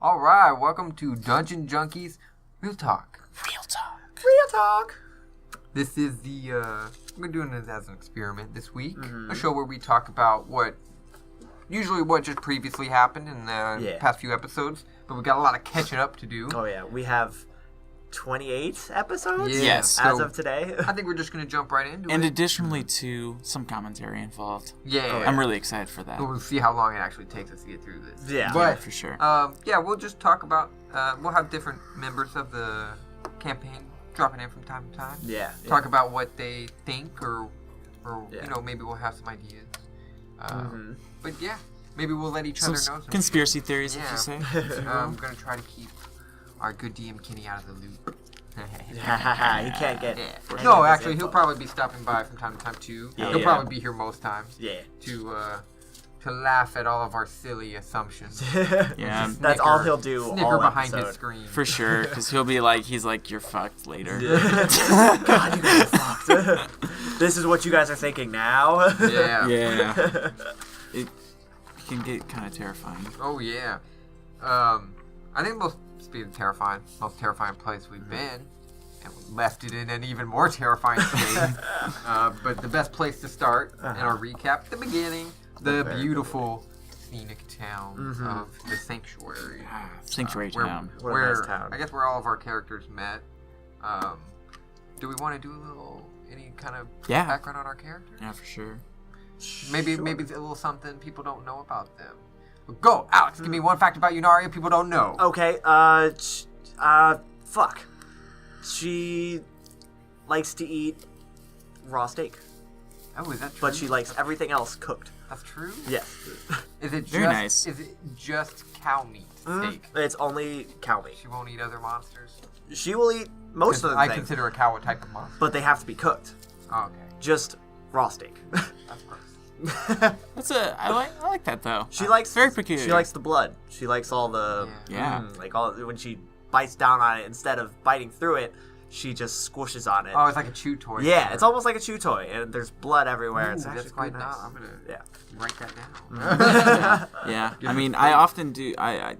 All right, welcome to Dungeon Junkies Real Talk. Real talk. Real talk. This is we're doing this as an experiment this week. A show where we talk about what just previously happened in the past few episodes, but we got a lot of catching up to do. Oh yeah, we have 28 episodes. Yeah, Yes. As so of today. I think we're just gonna jump right into And it. additionally to some commentary involved. Yeah, I'm really excited for that. We'll see how long it actually takes us to get through this. Yeah. but For sure. we'll just talk about. We'll have different members of the campaign dropping in from time to time. Yeah. Talk about what they think, or Yeah. maybe we'll have some ideas. But yeah, maybe we'll let each other know. Some some conspiracy theories, Yeah. if you say. I'm gonna try to keep our good DM Kenny out of the loop. You can't get. Yeah. any No, of this actually, he'll info. probably be stopping by from time to time too. Yeah. He'll Yeah. probably be here most times Yeah. to laugh at all of our silly assumptions. Yeah, That's all he'll do. Snicker all behind episode. his screen. for sure. Because he's like, you're fucked later. God, you guys are fucked. This is what you guys are thinking now. Yeah. Yeah. It can get kind of terrifying. Oh yeah. I think most terrifying place we've been, and we left it in an even more terrifying state. But the best place to start in our recap, the beginning, the beautiful scenic town of the Sanctuary. Sanctuary where, town. What a where nice town. I guess where all of our characters met. Do we want to do any kind of Yeah. background on our characters? Yeah, for sure. Maybe a little something people don't know about them. Go, Alex. Give me one fact about Yunaria people don't know. Okay. Fuck. She likes to eat raw steak, Oh, is that true? but she likes everything else cooked. That's true. Yes. Is it Very nice. Is it just cow meat steak? It's only cow meat. She won't eat other monsters. She will eat most of the I things, consider a cow a type of monster. but they have to be cooked. Oh, okay, Just raw steak. that's gross. I like that though. She likes very peculiar. She likes the blood. She likes all the Yeah. like all when she bites down on it instead of biting through it, she just squishes on it. Oh, it's like a chew toy. Yeah, it's almost like a chew toy, and there's blood everywhere. Ooh, It's that's actually quite nice. I'm gonna write that down. Yeah. I mean, I often do. I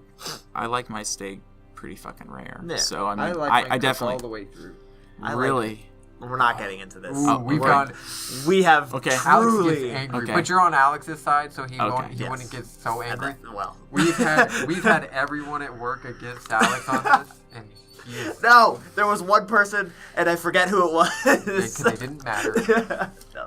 like my steak pretty fucking rare. Yeah. So I mean, like I my cook definitely all the way through. I like- really. We're not getting into this. Ooh, we've we're- gone. We have Okay. Alex gets truly. angry, Okay. but you're on Alex's side, so he Okay. Yes. wouldn't get so angry. Well, We've had everyone at work against Alex on this, and he is, no, there was one person, and I forget who it was. because they didn't matter.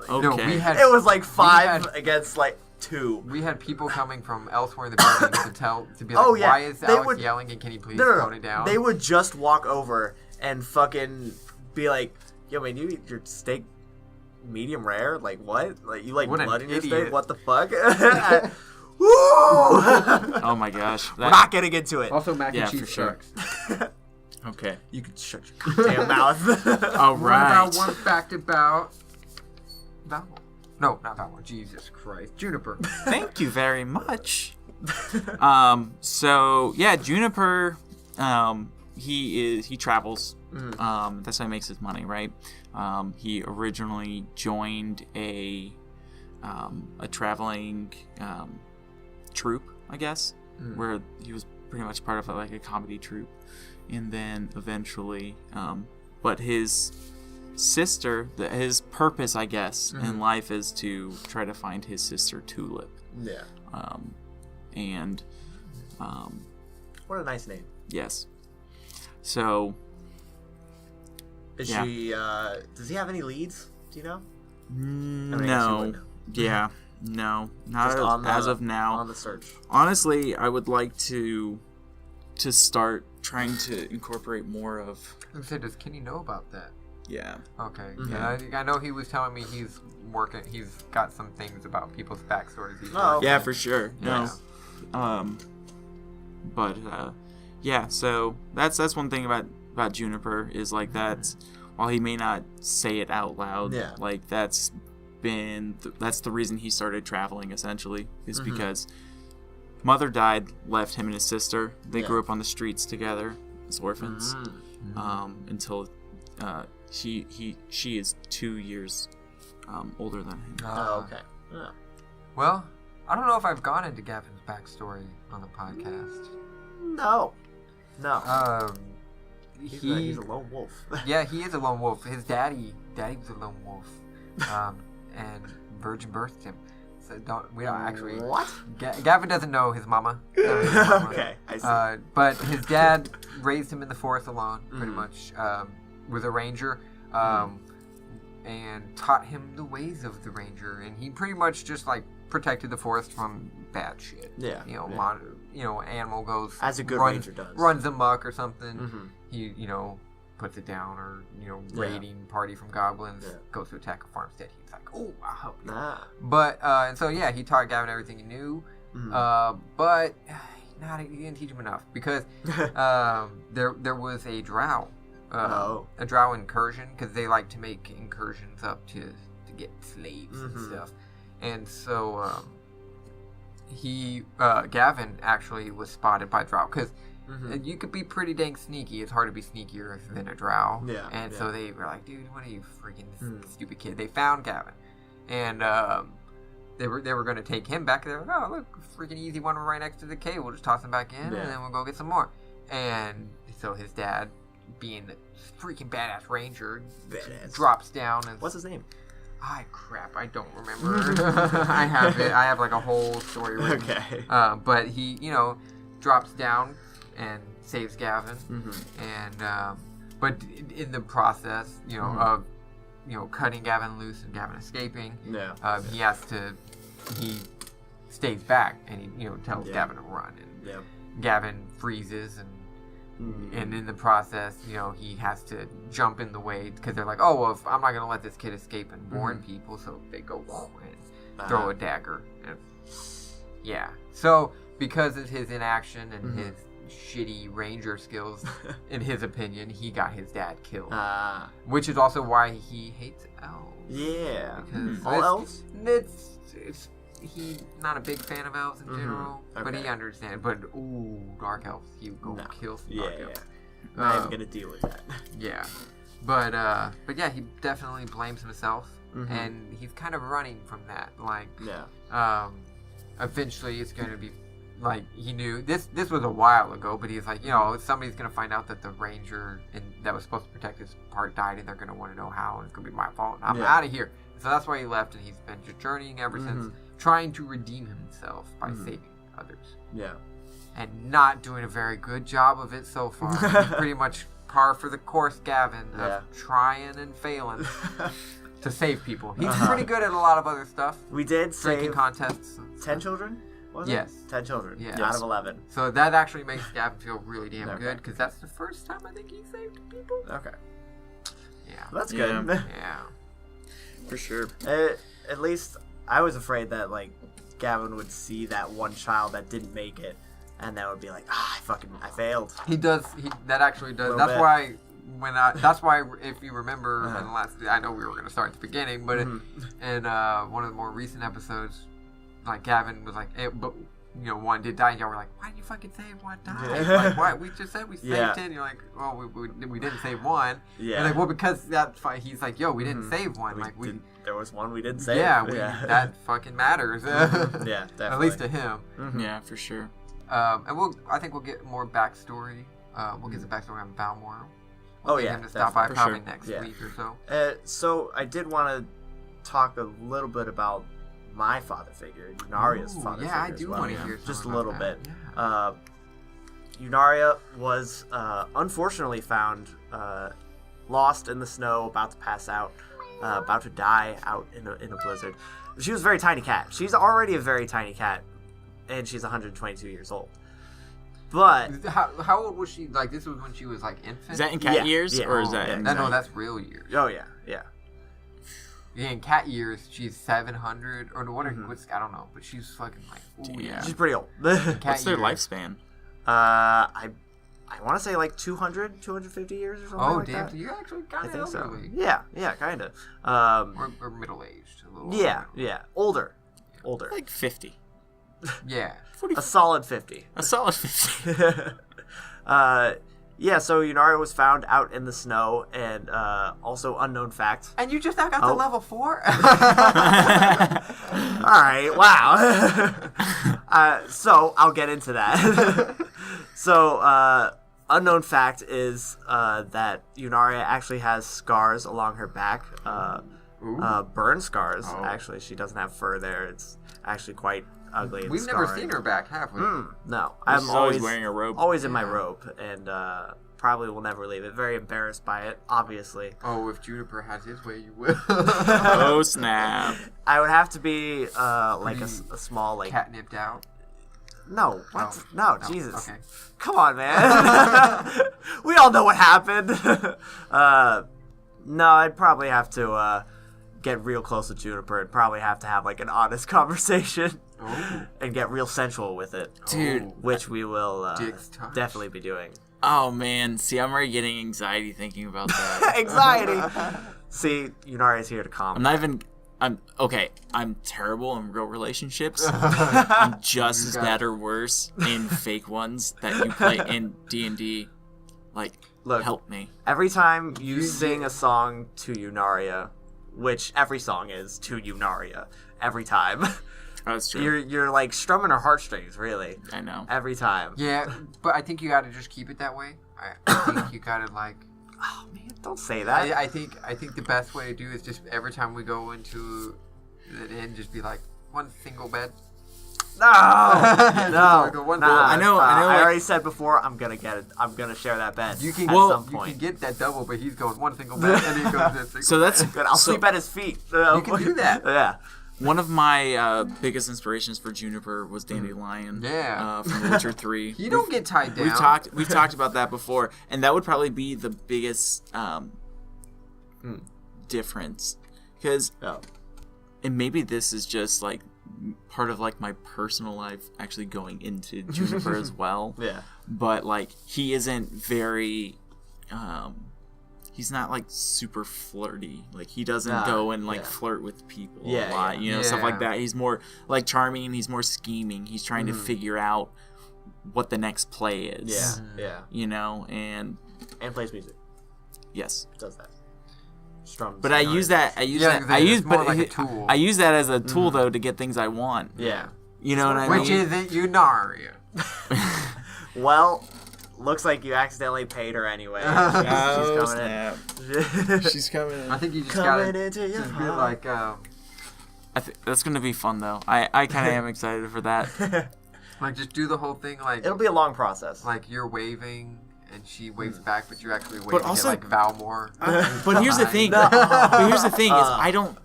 Okay. No, we had It was like 5 had- against like 2. we had people coming from elsewhere in the building to be like, Oh, yeah. why is They Alex would- yelling, and can you please No. tone it down? They would just walk over and fucking be like, "Yo, man, you eat your steak medium rare? Like what? Like you like What an blood in your idiot. steak? What the fuck?" Woo! Oh my gosh. We're not getting into it. Also, mac Yeah, and cheese for sure. sucks. Okay. You can shut your damn mouth. All What right. about one fact about Valor? No, not Valor. Jesus Christ. Juniper. Thank you very much. So yeah, Juniper, he travels. That's how he makes his money, right? He originally joined a traveling troupe, I guess, where he was pretty much part of like a comedy troupe, and then eventually, but his sister, his purpose, I guess, in life is to try to find his sister Tulip. Yeah. And What a nice name. yes, so Is Yeah. she? Does he have any leads? Do you know? I guess you no, would know. yeah, no, not Just on as the- of now. On the search. Honestly, I would like to start trying to incorporate more of I said, does Kenny know about that? yeah. Okay. Yeah, I know he was telling me he's got some things about people's backstories. He's Oh, working Yeah, on. for sure. No. But yeah, so that's one thing about Juniper is like that while he may not say it out loud, Yeah. like that's the reason he started traveling essentially is because mother died, left him and his sister. They Yeah. grew up on the streets together as orphans until she is 2 years older than him. Oh, okay. Yeah. Well, I don't know if I've gone into Gavin's backstory on the podcast. No. He's a lone wolf. Yeah, he is a lone wolf. His daddy was a lone wolf, and virgin birthed him. So we don't actually. What? Gavin doesn't know his mama. Okay, I see. But his dad raised him in the forest alone, pretty much. Was a ranger, and taught him the ways of the ranger, and he pretty much just like protected the forest from bad shit. Yeah. Animal goes as a good ranger does. Runs amok or something. He puts it down, or raiding party from goblins goes to attack a farmstead. He's like, oh, I'll help you. But and so he taught Gavin everything he knew, but he didn't teach him enough, because there was a drow. A drow incursion, because they like to make incursions up to get slaves and stuff. And so Gavin actually was spotted by drow, because you could be pretty dang sneaky. It's hard to be sneakier than a drow. Yeah. And so they were like, dude, what are you freaking stupid kid? They found Gavin, and they were going to take him back. They were like, oh, look, freaking easy one right next to the cave. We'll just toss him back in, and then we'll go get some more. And so his dad, being the freaking badass ranger, drops down and... What's his name? Crap, I don't remember. I have it. I have like a whole story written. Okay. But he, drops down and saves Gavin, and but in the process, of cutting Gavin loose and Gavin escaping, he stays back, and he tells Gavin to run, and Gavin freezes, and in the process, he has to jump in the way, because they're like, oh, well, I'm not going to let this kid escape and warn people, so they go and throw a dagger. And, so because of his inaction and his shitty ranger skills, in his opinion, he got his dad killed. Which is also why he hates elves. Yeah. Because all elves? He's not a big fan of elves in general, but he understands. But dark elves, he would go kill some dark elves. Not even gonna deal with that. Yeah, but he definitely blames himself, and he's kind of running from that. Like, eventually it's gonna be like, he knew this was a while ago, but he's like, somebody's gonna find out that the ranger that was supposed to protect his part died, and they're gonna want to know how, and it's gonna be my fault. And I'm out of here. So that's why he left, and he's been just journeying ever since, trying to redeem himself by saving others. Yeah. And not doing a very good job of it so far. He's pretty much par for the course, Gavin, of trying and failing to save people. He's pretty good at a lot of other stuff. We did drinking save contests. 10 children? Was it? 10 children. Yeah. Out of 11. So that actually makes Gavin feel really damn good, because that's the first time I think he saved people. Okay. Yeah. Well, that's good. Yeah. For sure. At least I was afraid that, like, Gavin would see that one child that didn't make it, and that would be like, I failed. He does. That actually does. That's why that's why, if you remember, in the last, I know we were going to start at the beginning, but in one of the more recent episodes, like, Gavin was like, but one did die, and y'all were like, why did you fucking say one died? Like, why? We just said we saved 10. And you're like, well, we didn't save one. Yeah. And like, well, because that's fine. He's like, yo, we didn't save one. There was one we didn't save. Yeah, that fucking matters. Yeah, definitely. At least to him. Yeah, for sure. And I think we'll get more backstory. We'll get some backstory on Balmore. We'll get him to stop by probably next week or so. So I did want to talk a little bit about my father figure, Yunaria's father figure. Yeah, I do want to hear just a little bit. Yeah. Yunaria was unfortunately found lost in the snow, about to pass out, about to die out in a blizzard. She was a very tiny cat. She's already a very tiny cat, and she's 122 years old. But how old was she? Like, this was when she was like infant. Is that in cat years, or is that? No, that's real years. Oh yeah. Yeah, in cat years, she's 700, or what's, I don't know, but she's fucking like, she's pretty old. What's their lifespan? I want to say like 200, 250 years or something. Oh, like damn! that. So you're actually kind of elderly. So. Yeah, kind of. Or middle aged, a little. Yeah, older. Like 50. Yeah, 40. A solid 50. A solid 50. Yeah, so Yunaria was found out in the snow, and also unknown fact. And you just now got to level 4? Alright, wow. So, I'll get into that. So, unknown fact is that Yunaria actually has scars along her back. Burn scars, actually. She doesn't have fur there. It's actually quite ugly and We've never scarring. seen her back, have we? No. She's always wearing a robe. Always in my Yeah. robe. And probably will never leave it. Very embarrassed by it, obviously. Oh, if Juniper has his way, you will. Oh, snap. I would have to be like a small, like... Catnipped out. No, what? Oh. No, No, Jesus. okay. Come on, man. We all know what happened. No, I'd probably have to get real close to Juniper and probably have to have like an honest conversation Oh. and get real sensual with it. Dude. Which we will Dicks touch. definitely be doing. Oh, man. See, I'm already getting anxiety thinking about that. Anxiety. See, Yunari's here to calm. I'm not even... I'm terrible in real relationships. I'm just as bad or worse in fake ones that you play in D&D. Like, Look. help me. Every time you sing a song to Yunaria, which every song is to Yunaria, every time, That's true. you're like strumming her heartstrings, really. I know. Every time. Yeah, but I think you gotta just keep it that way. I think you gotta like. Oh man, don't say that. I think the best way to do is just every time we go into the inn, just be like one single bed. No, no, Like a one nah, door. I know, I like- already said before, I'm gonna get it. I'm gonna share that bed. You can at well, some you point. can get that double, but he's going one single bed and he goes to a single. So that's... Good, I'll so sleep at his feet. You can do that. Yeah. one of my biggest inspirations for Juniper was Dandelion. Yeah. From The Witcher 3. You don't get tied down. We've talked about that before, and that would probably be the biggest difference, because Oh. and maybe this is just like part of like my personal life actually going into Juniper as well. Yeah. But like he isn't very he's not like super flirty. Like he doesn't Nah, go and like yeah. flirt with people Yeah, a lot, yeah. you know, stuff like Yeah. that. He's more like charming, he's more scheming. He's trying to figure out what the next play is. Yeah. Yeah. You know, and And plays music. yes. Does that. Strums. But I use that. I use Yeah, that. exactly. I use, It's more but like a tool. I use that as a tool though to get things I want. Yeah. You know what I Which mean? isn't Yunaria. Well, looks like you accidentally paid her anyway. Oh, She's coming snap. in. She's coming in. I think you just Coming gotta into your just be heart. like, That's gonna be fun though. I kind of am excited for that. like just do the whole thing like It'll be a long process. like you're waving and she waves back, but you're actually waving But also- at like Valmore. But here's the thing. No. But here's the thing is I don't.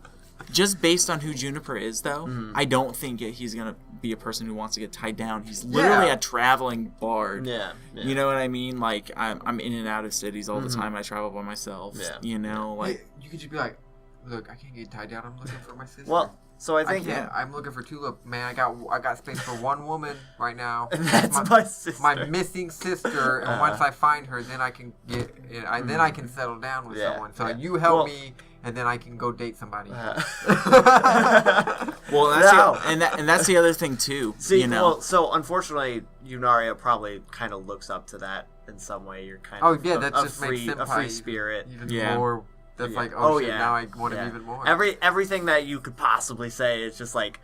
Just based on who Juniper is, though, I don't think he's gonna be a person who wants to get tied down. He's literally Yeah. a traveling bard. Yeah. You know what I mean? Like I'm in and out of cities all the time. I travel by myself. Yeah. You know, like Hey, you could just be like, look, I can't get tied down. I'm looking for my sister. Well, so I I think can't. I'm looking for Tulip, man. I got space for one woman right now. that's my sister. My missing sister, and once I find her, then I can get, then I can settle down with Yeah, someone. So yeah. you help Well- me, and then I can go date somebody. well, that's No. and that's the other thing too. See, you know, well, so unfortunately, Yunaria probably kind of looks up to that in some way. You're kind Oh of yeah, a, that a just free, makes a senpai free spirit. even Yeah. more. That's Yeah. like, oh, shit, yeah. now I want him Yeah. even more. Everything that you could possibly say is just like,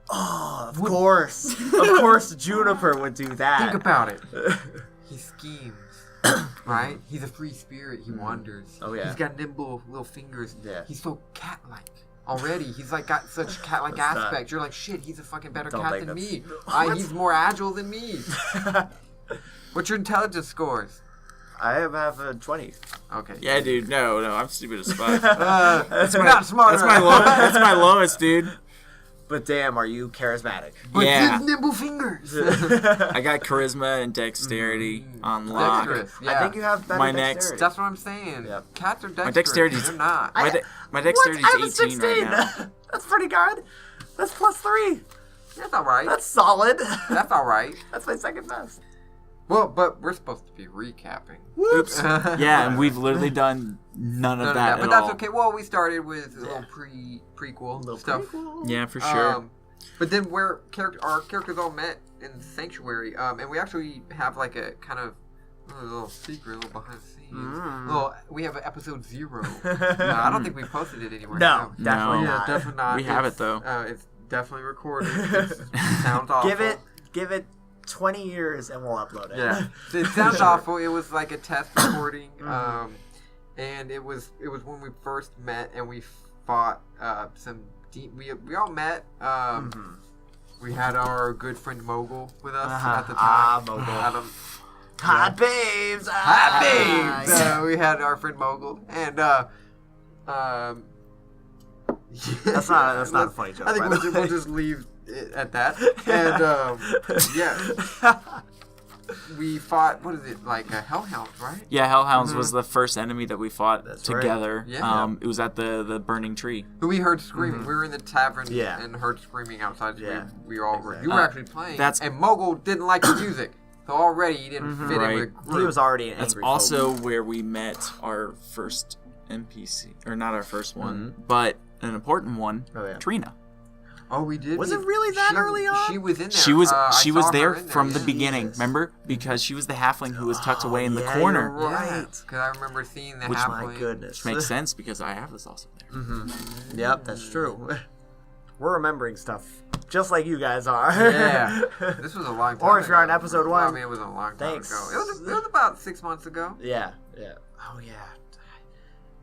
oh, of course, Juniper would do that. Think about it. He schemes, right? He's a free spirit. He wanders. Oh, yeah. He's got nimble little fingers. Yeah. He's so cat-like already. He's like got such cat-like That's not- aspect. You're like, shit. He's a fucking better Don't cat think than that's- me. What? He's more agile than me. What's your intelligence scores? I have a 20. Okay. yeah, dude. No, I'm stupid as fuck. That's not smart. That's my that's my lowest, dude. But damn, are you charismatic? But Yeah. his nimble fingers. I got charisma and dexterity on lock. Dexterous. Yeah. I think you have better My next- dexterity. That's what I'm saying. Yep. Cats are dexterous. dexterity's- They're not. My dexterity What? I have a is 18 right 16. now. That's pretty good. That's +3. That's all right. That's solid. That's all right. That's my second best. Well, but we're supposed to be recapping. Whoops. Yeah, and we've literally done none of that But at that's all. okay. Well, we started with a little prequel Little stuff. prequel. Yeah, for sure. But then where our characters all met in Sanctuary, and we actually have like a kind of a little secret, a little behind the scenes. We have an episode 0. No, I don't think we posted it anywhere. No, definitely No. not. definitely not. We have It's, it, though. It's definitely recorded. It sounds awful. Give it 20 years and we'll upload it. Yeah, it sounds awful. It was like a test recording, and it was when we first met and we fought we all met. We had our good friend Mogul with us at the time. Mogul. Hot babes! Hot babes! We had our friend Mogul, and that's not a funny joke. I think we'll just leave it at that. And we fought. What is it, like Hellhounds, right? Yeah, Hellhounds was the first enemy that we fought together. Right. Yeah. It was at the burning tree. Who we heard screaming. We were in the tavern Yeah. and heard screaming outside. So Yeah. we all were. You were actually playing. And Mogul didn't like the music, so already he didn't fit in with the group. He was already an That's angry also folk. where we met our first NPC, or not our first one, but an important one, Trina. Oh, we did. Was it really that early on? She was in there. She was I was saw there her in from the yeah. beginning, remember? Because she was the halfling who was tucked away in the yeah, corner. you're Right. Because I remember seeing the Which, halfling. my goodness. Which makes sense because I have this also there. Yep, that's true. We're remembering stuff just like you guys are. Yeah. This was a long time Or if you're on ago. episode Well, 1. I mean, it was a long time Thanks. ago. It was about 6 months ago. Yeah. Oh, yeah.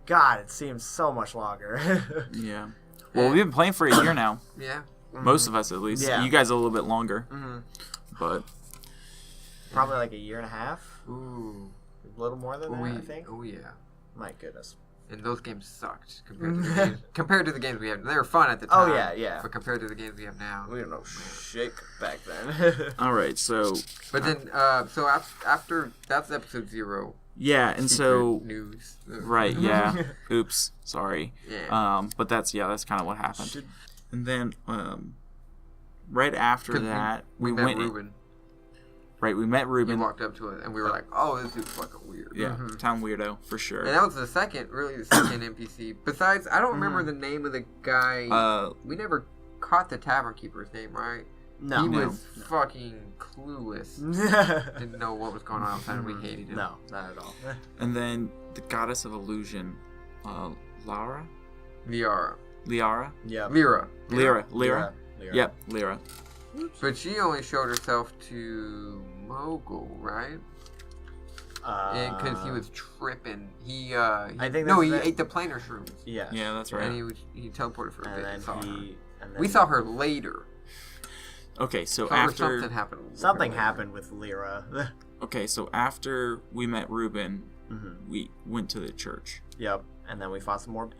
God, it seems so much longer. Yeah. Well, we've been playing for a year now. Yeah. Most of us, at least. Yeah. You guys a little bit longer. But Probably like a year and a half. Ooh. A little more than that, I think. Oh, yeah. My goodness. And those games sucked compared to the games we have. They were fun at the time. Oh, yeah. But compared to the games we have now. We didn't know shit back then. all right, so But then, so after that's episode 0. yeah, and so news. right, yeah. Oops, sorry. Yeah. But that's kind of what happened. And then right after that, we met Ruben. Right, we met He Ruben. walked up to us, and we were like, "Oh, this dude's fucking weird." Yeah, town weirdo for sure. And that was the second NPC. Besides, I don't remember the name of the guy. We never caught the tavern keeper's name, right? No. He was fucking clueless. Didn't know what was going on outside, and we hated him. No, not at all. And then the goddess of illusion, Liara. Lyra. Yeah. Lyra. Yep, Lyra. But she only showed herself to Mogul, right? Because he was tripping. He ate the planar shrooms. Yeah. Yeah, that's right. And he teleported for a bit and saw her. And then We saw her later. Okay, so Saw her after something happened. something happened with Lyra. okay, so after we met Ruben, we went to the church. Yep. And then we fought some more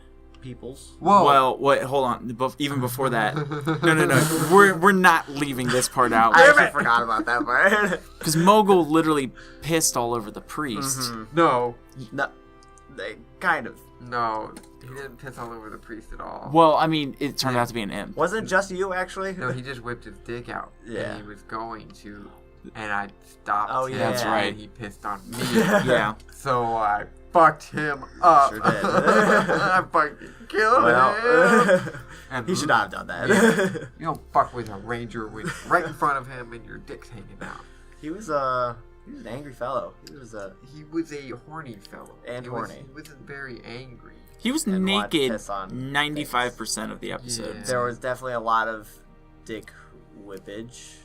peoples. Whoa. Well, wait, hold on. Even before that, no. We're not leaving this part out. I actually forgot about that part. Because Mogul literally pissed all over the priest. No. No, kind of. No. He didn't piss all over the priest at all. Well, I mean, it turned out to be an imp. Wasn't it just you, actually? No, he just whipped his dick out. Yeah. And he was going to. And I stopped Oh, him. yeah. That's right. And he pissed on me. Yeah. So I fucked him up. Sure did. I fucking killed him. Well, he should not have done that. You don't fuck with a ranger with right in front of him and your dick's hanging out. He was an angry fellow. He was a horny fellow. And horny. He wasn't very angry. He was And wanted to naked piss on 95% of the episodes. Yeah. There was definitely a lot of dick whippage.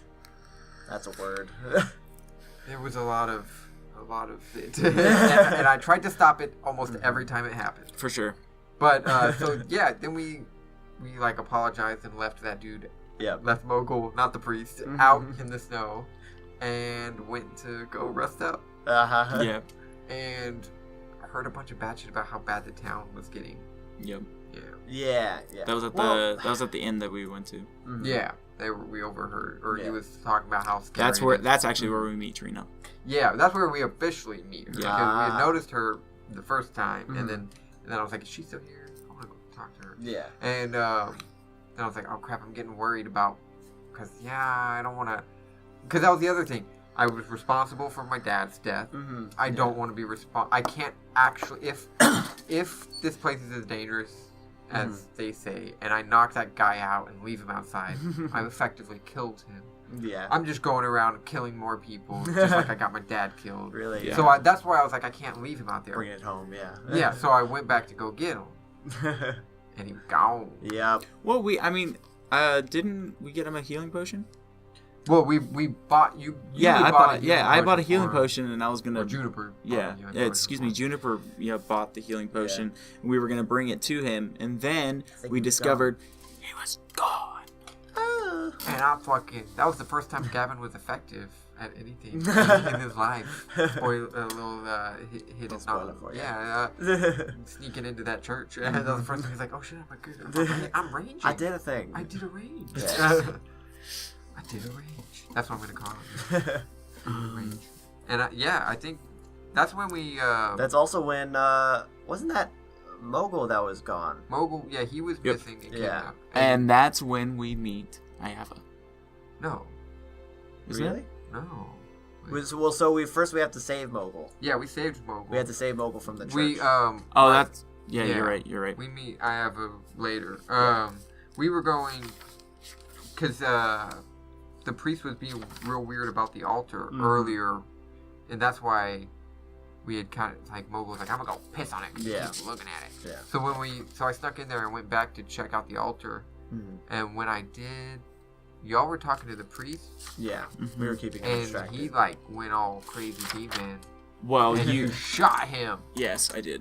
That's a word. There was a lot of it. and I tried to stop it almost every time it happened. For sure. But so yeah, then we like apologized and left that dude, Yep. left Mogul, not the priest, out in the snow, and went to go rest up. Uh-huh. Yeah. And heard a bunch of bad shit about how bad the town was getting. Yep. Yeah. Yeah. That was at the inn that we went to. Yeah. We overheard, or he Yeah. was talking about how scary. That's actually where we meet Trina. Yeah, that's where we officially meet her. Yeah. Because we had noticed her the first time, and then I was like, is she still here? I want to go talk to her. Yeah. And then I was like, oh crap, I'm getting worried about, because I don't want to, because that was the other thing. I was responsible for my dad's death. I don't want to be I can't actually, if this place is as dangerous as they say, and I knock that guy out and leave him outside, I've effectively killed him. Yeah. I'm just going around killing more people, just like I got my dad killed. Really? Yeah. So that's why I was like, I can't leave him out there. Bring it home, yeah. Yeah, so I went back to go get him, and he was gone. Yep. Well, didn't we get him a healing potion? Well, we bought you. Yeah, I bought I bought a healing for- potion, and I was gonna. Or Juniper. Yeah, bought a healing potion excuse for me, it. Juniper bought the healing potion, and we were gonna bring it to him, and then think we he's discovered he was gone. And that was the first time Gavin was effective at anything in his life. Spoil a little hidden spoil knowledge. it for you. Yeah, sneaking into that church. And that was the first time he's like, oh shit, I'm ranging. I did a thing. I did a range. Yeah. I did a range. That's what I'm gonna call it. Range. And I think that's when we. That's also when wasn't that Mogul that was gone? Mogul. Yeah, he was Yep. missing. And Yeah. kidnapped. And that's when we meet Ayava. No, Isn't Really? it? no. Well, so we have to save Mogul. Yeah, we saved Mogul. We had to save Mogul from the church. We Oh, right- that's yeah. Yeah. You're right. We meet Ayava later. We were going because the priest was being real weird about the altar earlier, and that's why we had kind of like Mogul was like, I'm gonna go piss on it. 'Cause he Yeah. keeps looking at it. Yeah. So I snuck in there and went back to check out the altar, Mhm. and when I did, y'all were talking to the priest, Yeah, we were keeping him and distracted. he like went all crazy demon, Well, and you you shot him. yes, I did.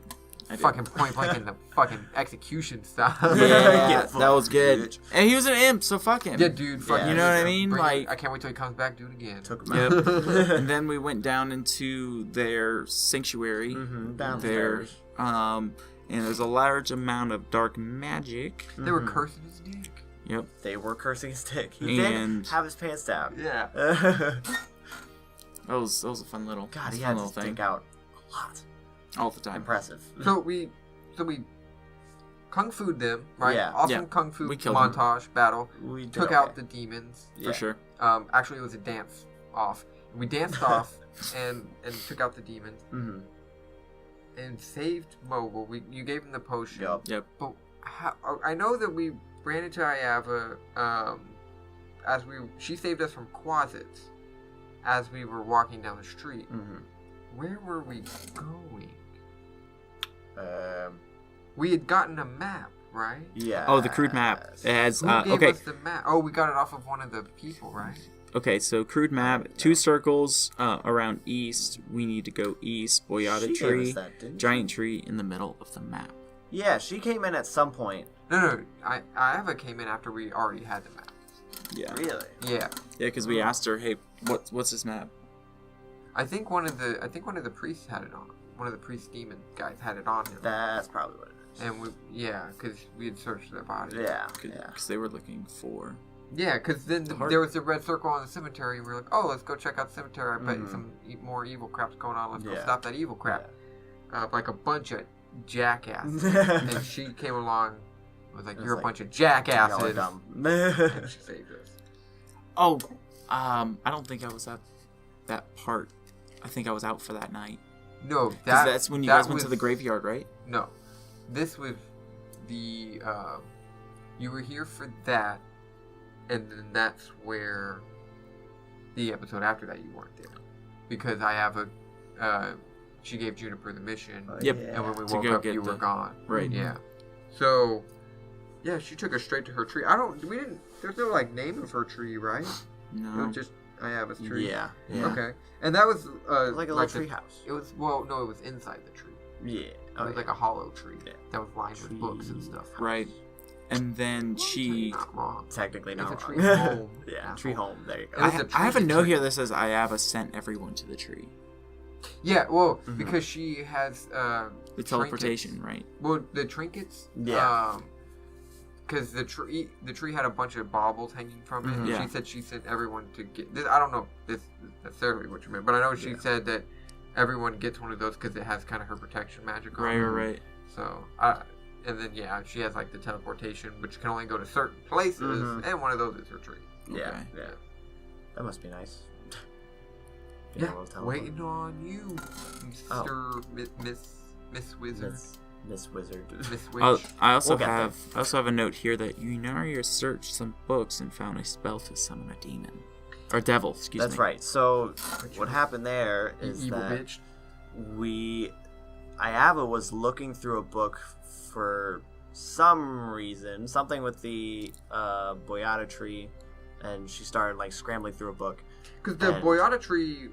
I did. Fucking point blank in the fucking execution style. Yeah, Get that was fucked, good. bitch. And he was an imp, so fuck him. Yeah, dude. Fuck Yeah. You know what I mean? Bring it. Like- I can't wait till he comes back. Do it again. Took him Yep. out. And then we went down into their sanctuary. Mhm, There, downstairs. and there's a large amount of dark magic. They were Mhm. cursing his dick. Yep. They were cursing his dick. He And- did have his pants down. Yeah. God, That was a fun little, he fun had little his thing dick out a lot. all the time. Impressive. So we kung fu'd them, right? Yeah. Awesome Yeah. kung fu We killed them. montage battle. We did Took okay. out the demons. Yeah. For sure. Actually, it was a dance off. We danced off and took out the demons Mhm. and saved Mogul. You gave him the potion. Yup. Yep. But I know that we ran into Ayava she saved us from Quasits as we were walking down the street. Mhm. Where were we going? Um. We had gotten a map, right? Yeah. Oh, the crude map. It has Who gave okay. us the map? Oh, we got it off of one of the people, right? Okay, so crude map, 2 circles around east. We need to go east. Boyata She gave tree, us that, didn't she? giant tree in the middle of the map. Yeah, she came in at some point. No. Ayava came in after we already had the map. Yeah. Really? Yeah. Yeah, because we asked her, hey, what's this map? I think one of the priests had it on. One of the priest demon guys had it on him. That's probably what it is. And because we had searched their body. Yeah. Because they were looking for. Yeah, because then heart. there was the red circle on the cemetery, and we were like, oh, let's go check out the cemetery. I bet Mhm. some more evil crap's going on. Let's go Yeah. stop that evil crap. Like a bunch of jackasses. Yeah. And she came along, was like, It was you're a like, bunch of Y'all are jackasses. dumb. And she saved us. Oh, I don't think I was at that part. I think I was out for that night. No, Because that's when you that guys went to was- the graveyard, right? No, this was the you were here for that, and then that's where the episode after that you weren't there because I have she gave Juniper the mission, Yep. and when we To woke go up get you were the- gone. Right. Yeah. So, yeah, she took us straight to her tree. There's no like name of her tree, right? It No. was just I have a tree. Yeah. Okay. And that was Like a little the- tree house. It was it was inside the tree. Yeah. It was like a hollow tree that was lined with books and stuff. Right. And then she. Not wrong. Technically It's not. a wrong. tree home. Yeah, tree home. There you go. It was I have a note tree. here that says Ayava sent everyone to the tree. Yeah, well, Mhm. because she has The teleportation, right? Well, the trinkets. Yeah. Because the tree had a bunch of baubles hanging from it. Mhm. And Yeah. she said she sent everyone to get this. I don't know if this is necessarily what you meant, but I know she Yeah. said that everyone gets one of those because it has kind of her protection magic on Right, it. right. So, and then she has like the teleportation, which can only go to certain places, Mhm. and one of those is her tree. Yeah. Okay. Yeah. That must be nice. Yeah, we'll tell waiting them. on you, Mister Miss Wizard, Miss Wizard. Miss Witch. I also We'll get have a note here that Yunaria searched some books and found a spell to summon a demon. Or devil, excuse me. That's right. So what happened there is Evil that bitch. Ayava was looking through a book for some reason, something with the Boyata tree, and she started like scrambling through a book. Because the And- Boyata tree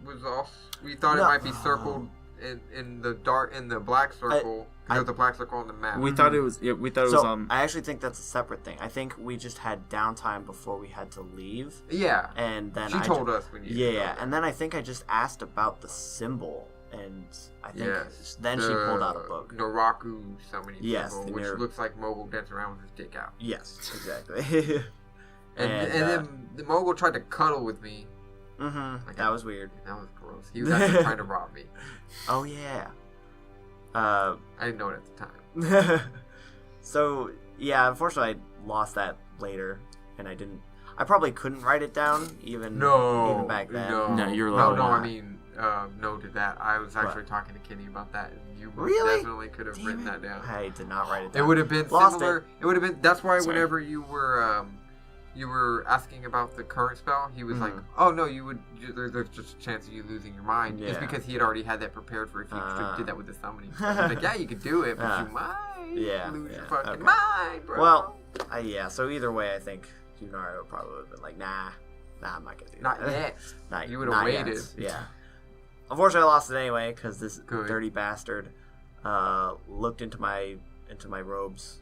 was also. We thought it No. might be circled in the black circle. Because the black circle on the map. We thought it was. Yeah, we thought it So was on. I actually think that's a separate thing. I think we just had downtime before we had to leave, Yeah. and then She told us we needed to go Yeah, there. and then I think I just asked about the symbol, and I think Yes. then she pulled out a book. Naraku summoning Yes, symbol, the which Nar- looks like Mogul dancing around with his dick out. Yes, exactly. And then the Mogul tried to cuddle with me. That was weird. That was gross. He was actually trying to rob me. Oh yeah. I didn't know it at the time. So yeah, unfortunately, I lost that later, and I didn't. I probably couldn't write it down even back then. No, you're no, allowed no. to. I mean, no to that. I was actually talking to Kenny about that. And you Really? definitely could have written that down. I did not write it down. It would have been Lost similar. It would have been. That's why Sorry. whenever you were asking about the current spell, he was like, Mhm. "Oh no, you would. There's just a chance of you losing your mind, just Yeah. because he had already had that prepared for if you did that with the summoning." He's like, "Yeah, you could do it, but Ah. you might Yeah, lose your yeah, fucking okay. mind, bro." Well, yeah. So either way, I think Yunario probably would have been like, nah, I'm not gonna do not that. yet. Not, You would've not yet. waited. Yeah. Unfortunately, I lost it anyway because this Good. dirty bastard looked into my robes.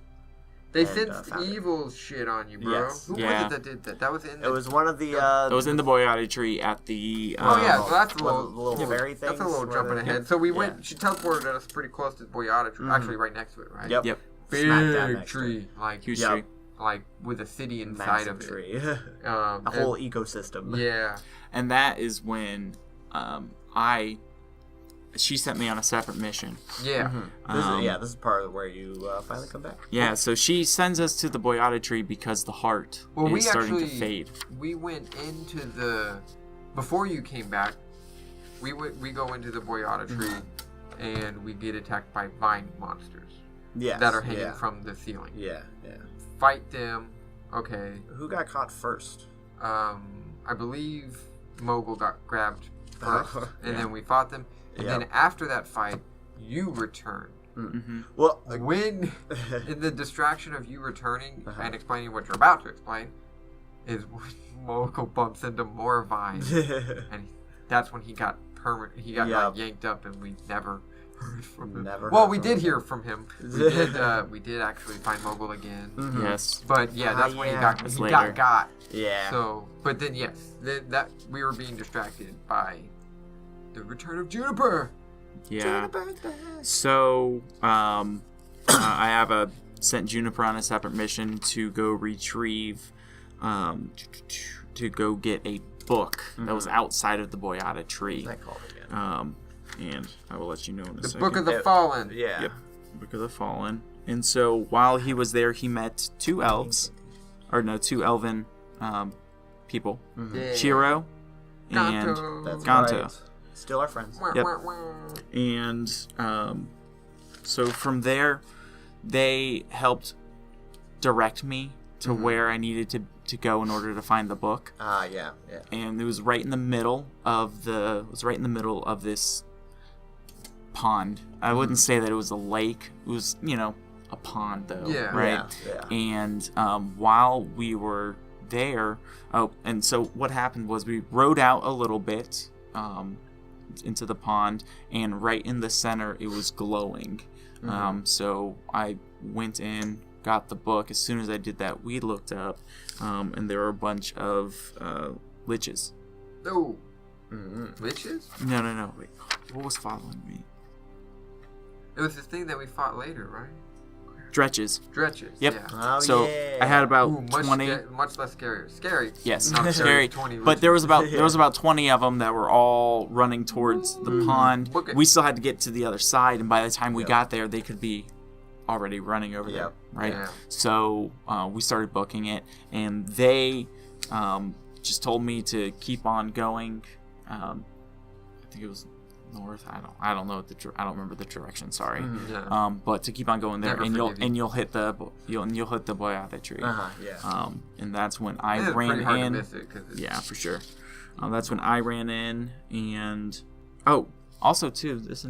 They And, sensed found it. evil shit on you, bro. Yes. Who Yeah. was it that did that? That was in. It was one of the. It was in the Boyata tree at the. Oh yeah, so that's a One little, of the little fairy things. That's a little where jumping they- ahead. So we Yeah. went. She teleported us pretty close to Boyata tree, Mhm. actually right next to it, right? Yep. Yep. Smack dab Big next to tree, like Huge Yep. tree. like with a city inside Massive of it. tree. A A whole ecosystem. Yeah. And that is when she sent me on a separate mission. Yeah. This is part of where you finally come back. Yeah, so she sends us to the Boyata tree because the heart Well, we is starting to actually fade. we went into the before you came back. We go into the Boyata tree, and we get attacked by vine monsters Yes. that are hanging yeah. from the ceiling. Yeah. Fight them. Okay. Who got caught first? I believe Mogul got grabbed first, Oh, and yeah. then we fought them. And Yep. then after that fight, you returned. Hmm. Well, When in the distraction of you returning Uh-huh. and explaining what you're about to explain, is when Mogul bumps into more vines, and that's when he got Yep. like, yanked up, and we never heard from him. Never Well, heard we from did him. hear from him. We did actually find Mogul again. Mhm. Yes. But yeah, that's when yeah. he got That's he later. got. Yeah. So, but then yes, that we were being distracted by the return of Juniper. Yeah. So, I have sent Juniper on a separate mission to go retrieve, to go get a book that was outside of the Boyata tree. What's that called again? And I will let you know in a The second. Book of the Yep. Fallen. Yeah. Yep. Book of the Fallen. And so while he was there, he met two elves, two elven people, Yeah. Shiro and Ganto. That's Ganto. right. Still our friends. Wah, Yep. wah, wah. And so from there, they helped direct me to where I needed to go in order to find the book. Yeah. And it was right in the middle of this pond. I wouldn't say that it was a lake. It was, a pond though. Yeah. Right. Yeah. And while we were there, and so what happened was we rowed out a little bit into the pond, and right in the center it was glowing. So I went in, got the book. As soon as I did that, we looked up, and there were a bunch of liches. Oh, Mm-hmm. witches? No. Wait, what was following me? It was the thing that we fought later, right? Dretches. Dretches. Yep. Yeah. Oh, So yeah. I had about Ooh, much 20. much less scary. Scary. Yes, Not scary. 20 But there was witches. about 20 of them that were all running towards the pond. Okay. We still had to get to the other side, and by the time we Yep. got there, they could be already running over there, Yep. right? Yeah. So we started booking it, and they just told me to keep on going. I think it was north. I don't know I don't remember the direction. Sorry. Yeah. But to keep on going there, Never and forgive you. you'll hit the Boyata tree. Yeah. And that's when I It is ran pretty hard in. to miss it 'cause it's, Yeah, for sure. That's when I ran in, and also too, this is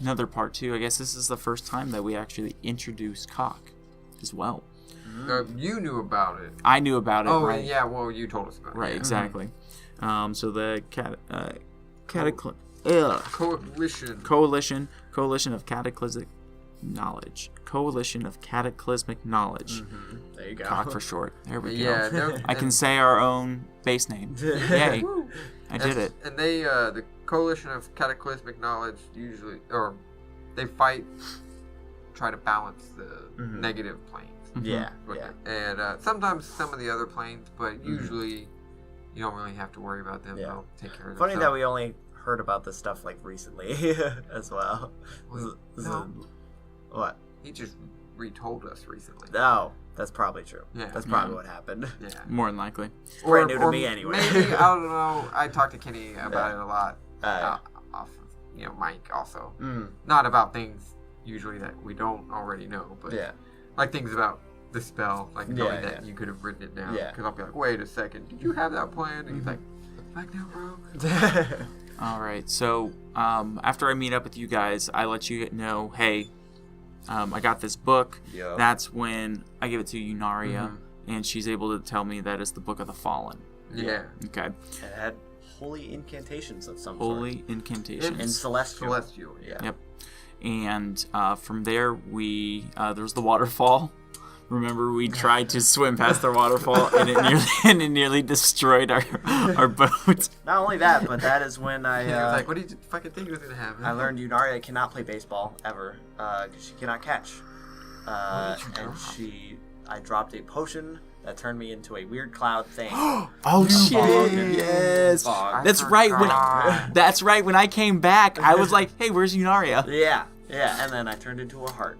another part too. I guess this is the first time that we actually introduced Cock as well. You knew about it. I knew about it. Oh, right? yeah. Well, you told us about it. Right, Yeah. exactly. So the Coalition of Cataclysmic Knowledge. Coalition of Cataclysmic Knowledge. There you go. COC for short. There we go. Yeah. I can say our own base name. Yay. I did it. And they, the Coalition of Cataclysmic Knowledge usually, or they fight, try to balance the negative planes. Yeah. And sometimes some of the other planes, but usually you don't really have to worry about them. Yeah. They'll take care of Funny themselves. that we only heard about this stuff like recently as well. No, What? he just retold us recently. No, that's probably true. Yeah. That's probably what happened. Yeah. More than likely. Brand new to me anyway. Maybe, I don't know. I talked to Kenny about it a lot. Off of, Mike also. Not about things usually that we don't already know, but like things about the spell, like knowing that you could have written it down. Yeah. Because I'll be like, wait a second, did you have that plan? And he's like, now, bro. All right. So after I meet up with you guys, I let you know, hey, I got this book. Yep. That's when I give it to Yunaria, and she's able to tell me that it's the Book of the Fallen. Yeah. Okay. It had holy incantations of some Holy incantations. And celestial. Celestial. Yeah. Yep. And from there, there was the waterfall. Remember, we tried to swim past the waterfall, and it nearly destroyed our boat. Not only that, but that is when I He was like, what did you fucking think was going to happen? I learned Yunaria cannot play baseball ever because she cannot catch. What did you And drop? I dropped a potion that turned me into a weird cloud thing. Oh shit! did. Yes, Fog. that's right. forgot. That's right. When I came back, I was like, "Hey, where's Yunaria?" Yeah, and then I turned into a heart.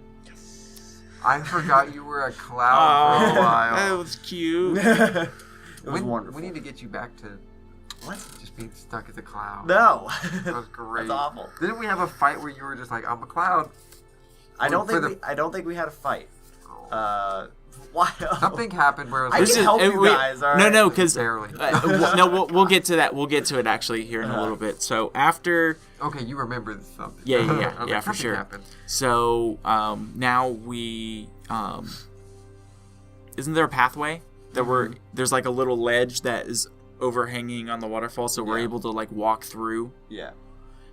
I forgot you were a cloud for a while. that was cute. It was wonderful. We need to get you back to What? just being stuck as a cloud. No. That was great. That's awful. Didn't we have a fight where you were just like, I'm a cloud? I don't For think we had a fight. Oh. Why? Something happened where it was I like, can help you guys, all right? No, because barely. we'll get to that. We'll get to it actually here in a little bit. So after, Okay, you remember something. Yeah, I was like, for something sure. happened. so now we, isn't there a pathway that there's like a little ledge that is overhanging on the waterfall, so we're Yeah. able to like walk through. Yeah.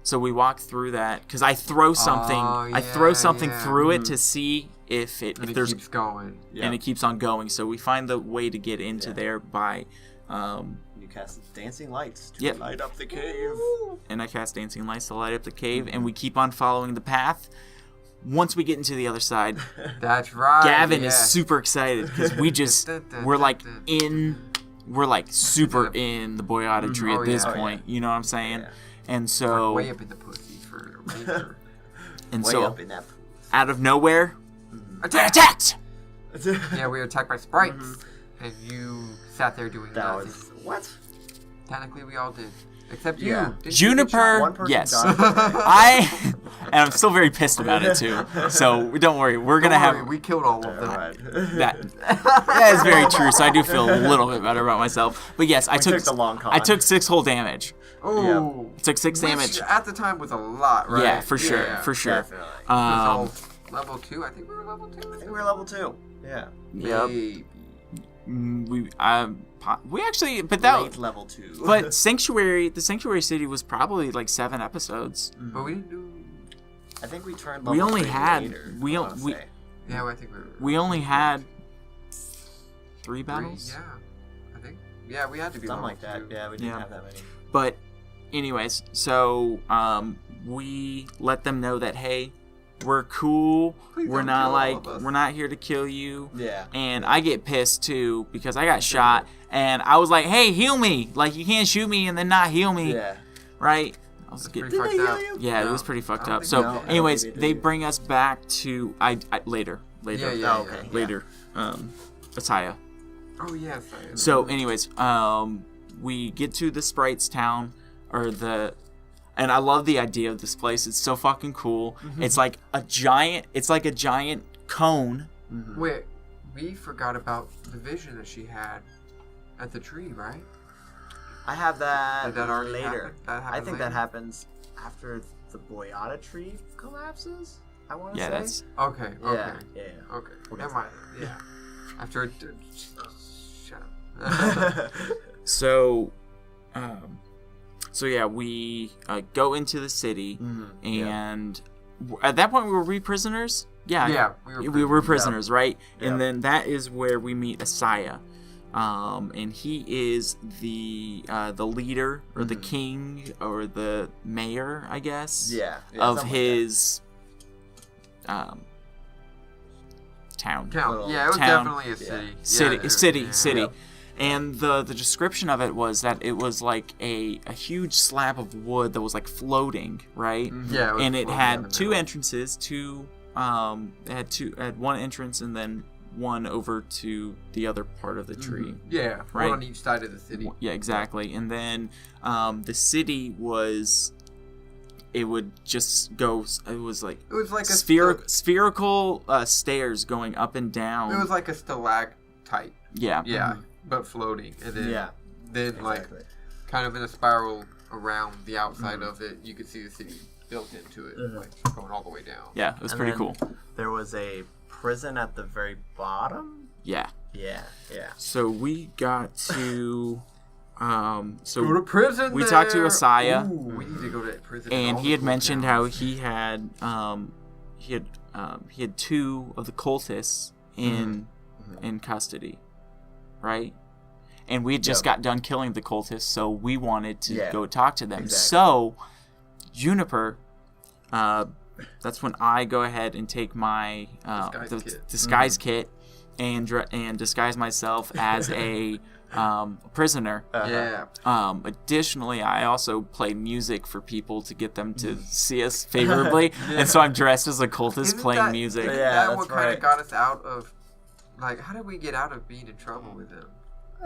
So we walk through that because I throw something. Oh, I throw yeah, something yeah. through it to see if And it there's keeps going. Yeah. and it keeps on going. So we find the way to get into Yeah. there by, You cast dancing lights to Yep. light up the cave. and I cast dancing lights to light up the cave, and we keep on following the path. Once we get into the other side, That's right. Gavin yeah. is super excited because we just we're like super in the Boyata tree Oh, at this yeah. point. You know what I'm saying? Yeah. And so Way up in the pussy for a ranger. and Way so up in that. out of nowhere, they're Attack! attacked. Yeah, we were attacked by sprites. And you sat there doing That nothing. was what? Technically, we all did. Except you. Yeah. Didn't you get Juniper, One person yes. died. And I'm still very pissed about it too. So don't worry, we're shot? gonna Don't worry, have we killed all of them. Alright. that is very true. So I do feel a little bit better about myself. But yes, I We took the long con. I took 6 whole damage. Oh. I took 6 Which damage. at the time was a lot, right? Yeah, for sure, Yeah. for sure. Definitely. It was Um, all level 2. I think we were level 2. I think we were level 2. Yeah. Yep. Maybe. We actually, but that, Late level 2. but the Sanctuary City was probably like 7 episodes. But we didn't do. I think we turned We level only 3 had- later, we I o- wanna we- say. Yeah, I think we were. We only had 3 3, battles. Yeah. I think. Yeah, we had to be Something level like that. 2. Yeah, we didn't Yeah. have that many. But anyways, so we let them know that hey, we're cool. Please we're don't not kill all like of us. we're not here to kill you. Yeah. And I get pissed too because I got shot and I was like, "Hey, heal me!" Like you can't shoot me and then not heal me, Yeah. right? I was That's getting pretty Did fucked they up. heal you? yeah, it No, was pretty fucked I don't up. think So, so. I don't anyways, think they they did. bring us back to I later, Yeah, yeah. Oh, okay. later, Ataya. Oh, yes. So, anyways, we get to the Sprites town, and I love the idea of this place. It's so fucking cool. It's like a giant cone. Wait, we forgot about the vision that she had at the tree, right? I have that, Did that already later. happen? That I happened think later? that happens after the Boyata tree collapses. I want to Yeah, say. that's Okay, Yeah. okay. Yeah. Okay. We'll Never get mind. Yeah. After it... shut up. So, yeah, we go into the city, and at that point, were we prisoners? Yeah, we were prisoners, right? Yeah. And then that is where we meet Asaya, and he is the leader or the king or the mayor, I guess. Yeah. Of something his town. Yeah, it was Town. definitely a city. City. Yeah. And the description of it was that it was like a huge slab of wood that was like floating, right? Yeah, And it floating had down the two middle. entrances, it had one entrance and then one over to the other part of the tree. Yeah, Right. one on each side of the city. Yeah, exactly. And then the city was, it would just go, it was like It was like a spherical stairs going up and down. It was like a stalactite. Yeah. Yeah, but floating, and then like Exactly. kind of in a spiral around the outside of it, you could see the city built into it, like going all the way down. Yeah, it was And pretty then cool. There was a prison at the very bottom. Yeah. Yeah. So we got to, Go to prison. we talked to there! Asaya. Ooh, we need to go to prison. and all he the had cool mentioned towns. how he had two of the cultists in custody, right? And we had just got done killing the cultists, so we wanted to go talk to them. Exactly. So Juniper, that's when I go ahead and take my disguise kit and disguise myself as a prisoner. Additionally, I also play music for people to get them to see us favorably, and so I'm dressed as a cultist Isn't playing that, music. Isn't Yeah, that that's what kind right. of got us out of, like, how did we get out of being in trouble with them?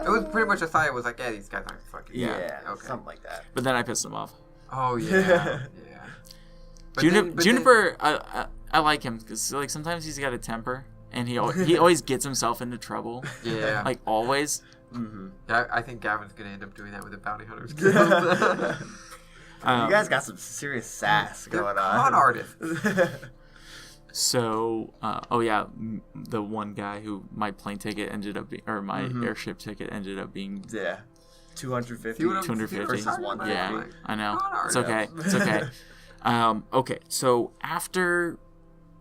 It was pretty much Asaya was like, yeah, these guys aren't fucking. Yeah. Okay. Something like that. But then I pissed him off. Oh yeah. But then- Juniper, I like him because like sometimes he's got a temper, and he always gets himself into trouble. Yeah. Like always. Yeah, I think Gavin's gonna end up doing that with the bounty hunters. You guys got some serious sass They're going con on. artists. So, the one guy who my plane ticket ended up being, or my airship ticket ended up being Yeah. 250. See what I'm- 250. see what I'm talking about? Yeah, Like, I know. con It's okay. It's okay. Okay, so after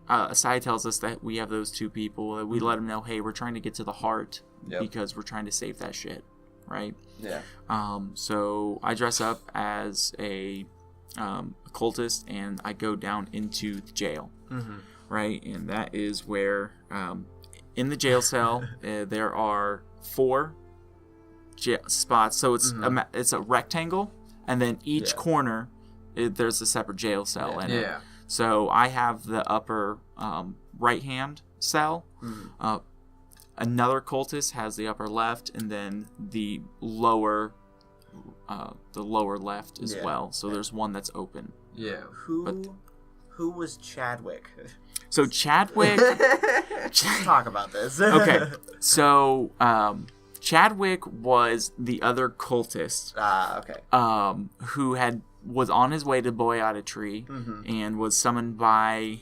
Asai tells us that we have those two people, we let him know, hey, we're trying to get to the heart because we're trying to save that shit, right? Yeah. So I dress up as a cultist and I go down into the jail, right? And that is where, in the jail cell, there are 4 spots. So it's a rectangle, and then each corner, there's a separate jail cell in it. Yeah. So I have the upper right-hand cell. Another cultist has the upper left, and then the lower left as well. So there's one that's open. Yeah. Who was Chadwick? So Chadwick. Let's talk about this. Okay. So Chadwick was the other cultist. Okay. Who was on his way to Boyata Tree and was summoned by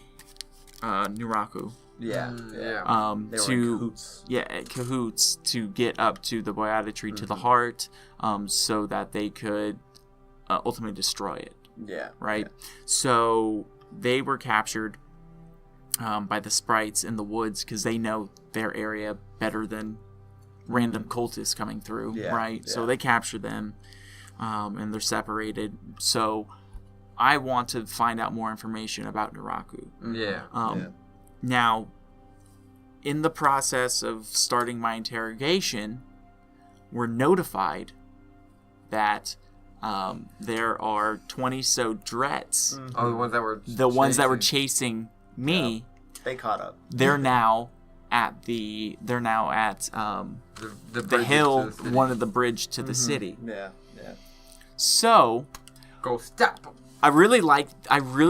Nuraku. Yeah. Yeah. They were in cahoots. Cahoots to get up to the Boyata Tree to the heart, so that they could ultimately destroy it. Yeah. Right. So they were captured by the sprites in the woods because they know their area better than random cultists coming through. Yeah, Right. So yeah. they capture them, and they're separated. So I want to find out more information about Nuraku. Yeah. Now, in the process of starting my interrogation, we're notified that there are 20 so Drets, Oh, the ones that were chasing me. They caught up. They're now at the the hill, bridges to the city. one of the bridge to the city. Yeah. So Go stop 'em. I really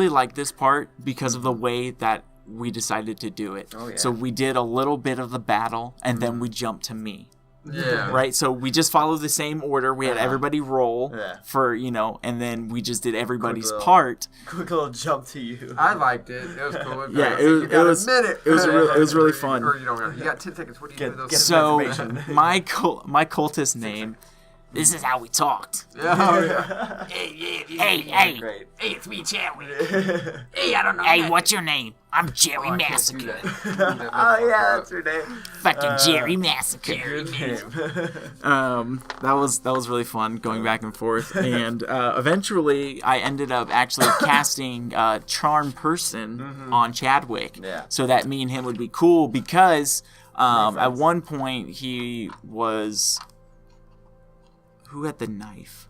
like this part because of the way that we decided to do it. Oh, yeah. So we did a little bit of the battle, and then we jumped to me. Yeah. Right, so we just followed the same order. We had everybody roll Yeah. for and then we just did everybody's little- part. Quick little jump to you. I liked it. It was cool. Yeah, You got a minute. it was really fun. Or you don't. You got 10 seconds. What do you do with those? Get So information. my cultist name. This is how we talked. Yeah. Hey, Great. Hey, it's me, Jerry. Hey, I don't know. hey, what's your name? I'm Jerry I can't do Massacre. that. Oh yeah, that's your name. Fucking Jerry Massacre. Good name. That was really fun going back and forth, and eventually I ended up actually casting Charm Person on Chadwick, Yeah. so that me and him would be cool because at one point he was who had the knife.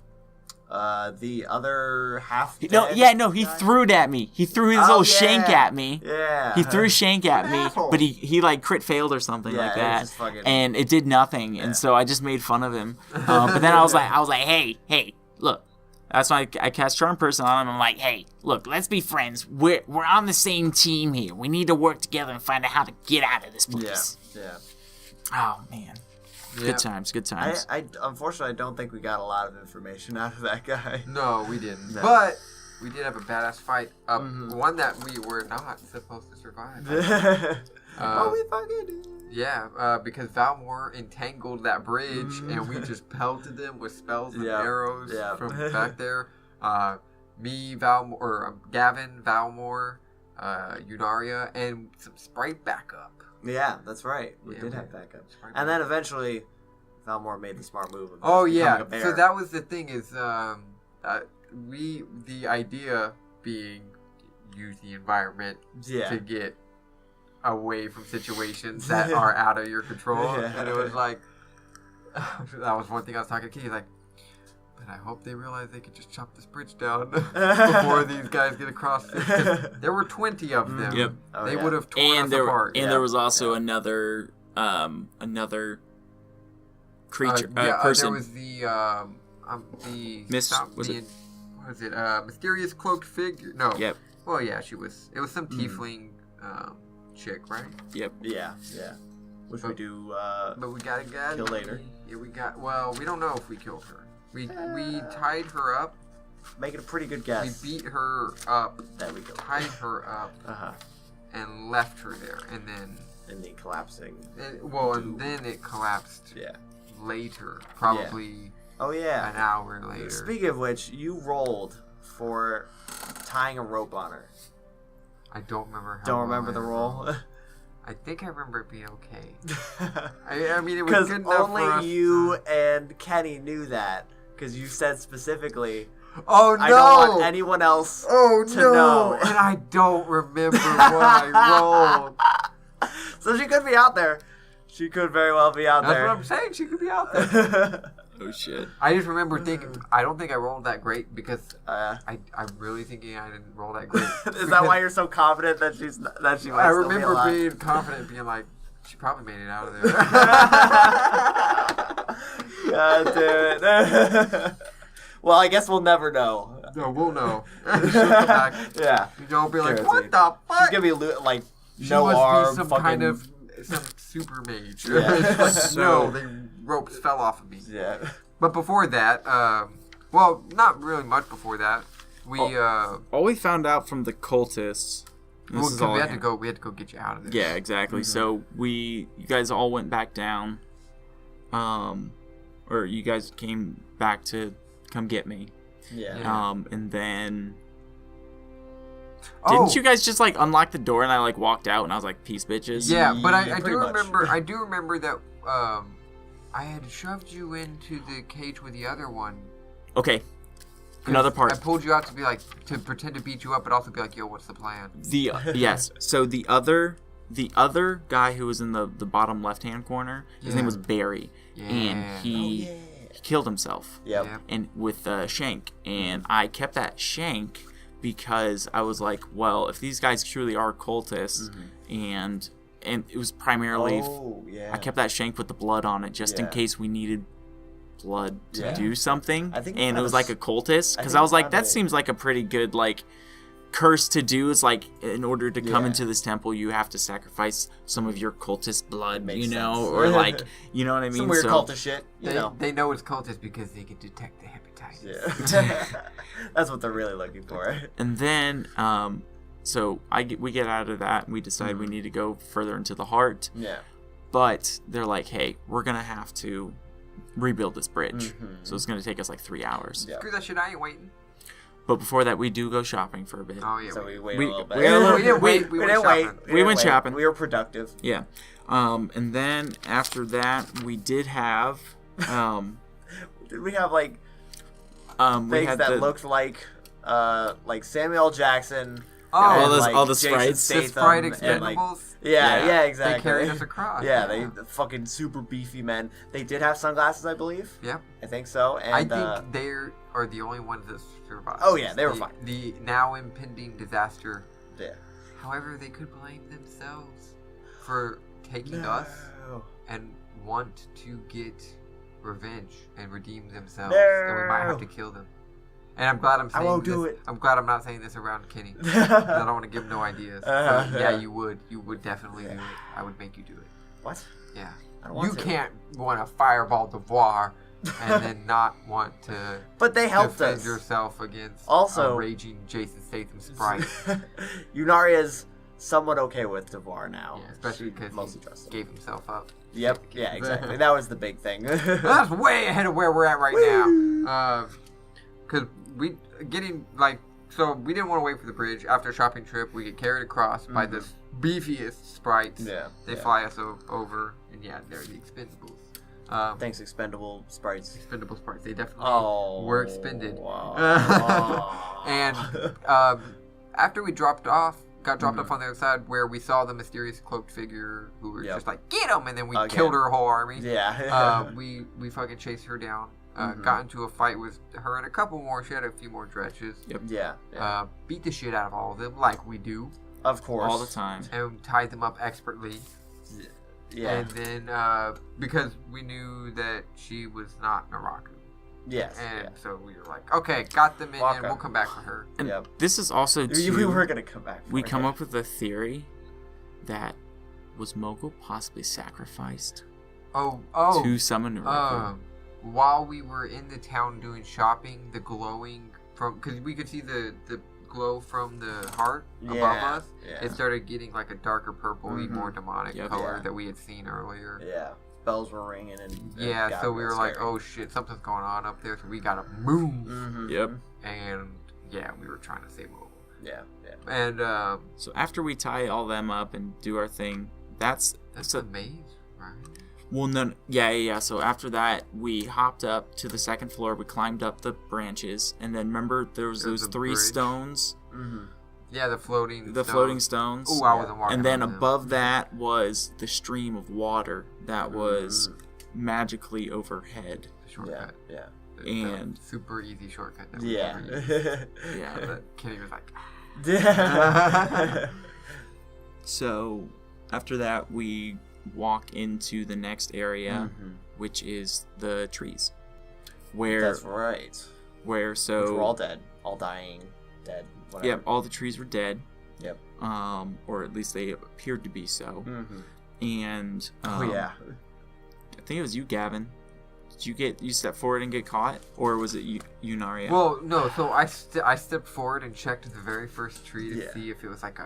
The other half. He guy? threw it at me. He threw his Oh, little shank yeah. at me. Yeah. He threw a shank at me, asshole. but he like crit failed or something Yeah, like it was that, just fucking- and it did nothing. And so I just made fun of him. But then I was like, hey, look. That's why I cast Charm Person on him. I'm like, hey, look, let's be friends. We're on the same team here. We need to work together and find out how to get out of this Yeah. place. Yeah. Oh man, Yeah. good times, good times. I unfortunately I don't think we got a lot of information out of that guy. No, we didn't. No. But we did have a badass fight. One that we were not supposed to survive. Oh, we fucking did. Yeah, because Valmore entangled that bridge, and we just pelted them with spells and Yeah, arrows yeah. from back there. Me, Valmore, or Gavin, Valmore, Unaria, and some sprite backup. Yeah, that's right. We Yeah, did we- have backup. Sprite And then eventually, Valmore made the smart move. Of Oh becoming yeah, a bear. so that was the thing is, the idea being use the environment yeah. to get away from situations that are out of your control. Yeah. And it was like, that was one thing I was talking to Keith, like, but I hope they realize they could just chop this bridge down before these guys get across it. 'Cause there were 20 of them. Yep. Oh, They yeah. would have torn us apart. there was also another creature person. There was the Was it- what was it? Mysterious cloaked figure. No. Yep. Well, yeah, she was. It was some tiefling chick, right? Yep. Yeah, yeah. Which we do. But we got Kill later. Yeah, we got. Well, we don't know if we killed her. We tied her up. Make it a pretty good guess. We beat her up. There we go. Tied her up Uh-huh. and left her there, and then. And the collapsing. And then it collapsed Yeah. later, probably Oh yeah. an hour later. Speaking of which, you rolled for tying a rope on her. I don't remember how. Don't well remember I the roll? I think I remember it being okay. I mean, it was Because good enough only for us you to- and Kenny knew that. Because you said specifically, Oh no! I don't want anyone else Oh to no! know. And I don't remember what I rolled. So she could be out there. She could very well be out That's there. what I'm saying. She could be out there. Oh shit. I just remember thinking. I don't think I rolled that great because Uh, I'm really thinking I didn't roll that great. is that why you're so confident that she might I still be remember alive? being confident, being like, she probably made it out of there. God damn it. Well, I guess we'll never know. No, we'll know. She'll come back. Yeah. You'll be like, Guaranteed. what the fuck? She's gonna be like She no must arm, be some fucking kind of some super mage. Yeah. It's like, no, the ropes fell off of me. yeah. But before that, well, not really much before that. We All we found out from the cultists. well, 'cause we had to go. We had to go get you out of there. Yeah, exactly. So you guys all went back down, or you guys came back to come get me, Yeah. and then Oh, didn't you guys just like unlock the door and I like walked out and I was like, peace, bitches. Yeah, but I Pretty do much. remember. I do remember that. I had shoved you into the cage with the other one. Okay. 'Cause Another part. I pulled you out to be like to pretend to beat you up, but also be like, "Yo, what's the plan?" The yes. So the other guy who was in the bottom left hand corner, his name Yeah. was Barry, Yeah. and he killed himself. Yep. Yep. And with a shank, and I kept that shank because I was like, well, if these guys truly are cultists, and it was primarily Oh, yeah. I kept that shank with the blood on it just in Yeah. case we needed blood to Yeah. do something. I think and it was that's- like a cultist I because think I was like, part that of it- seems like a pretty good like cursed to do is like in order to come Yeah. into this temple you have to sacrifice some of your cultist blood, Makes you know, sense. or like, you know what I mean? Some weird So- cultist shit. You know. They know it's cultist because they can detect the hepatitis. Yeah. That's what they're really looking for. And then, so we get out of that and we decide we need to go further into the heart. Yeah. But they're like, hey, we're going to have to rebuild this bridge. Mhm. So it's going to take us like 3 hours. Yeah. Screw that shit, I ain't waiting. But before that, we do go shopping for a bit. Oh, yeah. So we waited We- a little bit. we had a little- we didn't wait. We We didn't went wait. shopping. We didn't went wait. shopping. We were productive. Yeah. And then after that, we did have, Did we have like we things had that the, looked like Samuel L. Jackson? Oh, and, all those- like, all the Jason sprites. The Statham Sprite and, like, Expendables. yeah, Yeah. exactly. They carried us across. Yeah, they the fucking super beefy men. They did have sunglasses, I believe. Yep. I think so. And I think they are the only ones that survived. Oh, yeah, they were The- fine. The now impending disaster. yeah. However, they could blame themselves for taking us and want to get revenge and redeem themselves. And we might have to kill them. And I'm glad I'm saying won't this. do it. I'm glad I'm not saying this around Kenny. 'Cause I don't want to give him no ideas. But yeah, you would. You would definitely do it. I would make you do it. What? Yeah. I don't want You to. can't want to fireball Devoir and then not want to But they helped defend us. yourself against Also- a raging Jason Statham sprite. Yunaria's somewhat okay with Devoir now. Yeah, especially She because mostly he trusts him. gave himself up. Yep. Yeah. Exactly. That was the big thing. That's way ahead of where we're at right now. Because we getting so we didn't want to wait for the bridge. After a shopping trip, we get carried across by this beefiest sprites. Yeah, They yeah. fly us over, and yeah, they're the Expendables. Thanks, expendable sprites. Expendable sprites. They definitely Oh, were expended. wow. And after we got dropped off on the other side, where we saw the mysterious cloaked figure who were Yep. just like, get him, and then we Again. killed her whole army. Yeah. We fucking chased her down. Mhm. Got into a fight with her and a couple more. She had a few more dretches. yeah. Yeah. Beat the shit out of all of them, like we do, Of course. all the time. and tied them up expertly. Yeah. And then because we knew that she was not Naraku, Yes. and so we were like, okay, got them in, Waka. and we'll come back for her. And Yep. this is also Yeah. We were gonna come back. we for come it. up with a theory that was Mogul possibly sacrificed Oh, to summon Naraku. while we were in the town doing shopping, the glowing because we could see the glow from the heart above Yeah, us. yeah. It started getting like a darker purple, Mhm. more demonic Yep. color Yeah. that we had seen earlier. Yeah. Bells were ringing and Yeah, got so we real were like, scary. oh shit, something's going on up there, so we gotta move. Mhm. Yep. And yeah, we were trying to save Mogul. Yeah. Yeah. And So after we tie all them up and do our thing, that's the maze, right? well, no, yeah. So after that, we hopped up to the second floor. We climbed up the branches, and then remember there was There's those a 3 bridge. stones, Mm-hmm. Yeah, the floating. floating stones. Ooh, I wasn't walking. And then on them. above that was the stream of water that was magically overhead. The shortcut. Yeah. The And- super easy shortcut. That we Yeah. never used. Yeah. That Kenny was like, Yeah. So after that, we walk into the next area, Mhm. which is the trees, where That's right. where Which so we're all dead, all dying, dead. Whatever. yeah, all the trees were dead. Yep. Or at least they appeared to be so. Mm-hmm. And Oh yeah. I think it was you, Gavin. Did you step forward and get caught, or was it you, Naria? well, no. So I stepped forward and checked the very first tree to Yeah. see if it was like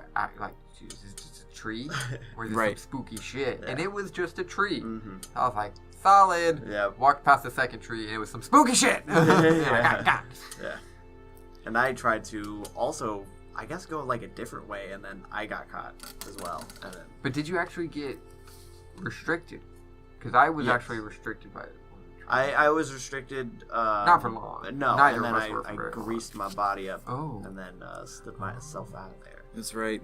geez, is it just a tree or is it Right. some spooky shit? And Yeah. it was just a tree. Mm-hmm. I was like, solid. Yep. Walked past the second tree and it was some spooky shit. And I got. Yeah. And I tried to also, I guess, go like a different way, and then I got caught as well. And then, But did you actually get restricted? Because I was Yes. actually restricted by it. I was restricted. Not for long. No. Neither and then of us were I for very long. greased my body up. Oh. And then slipped myself out of there. That's right.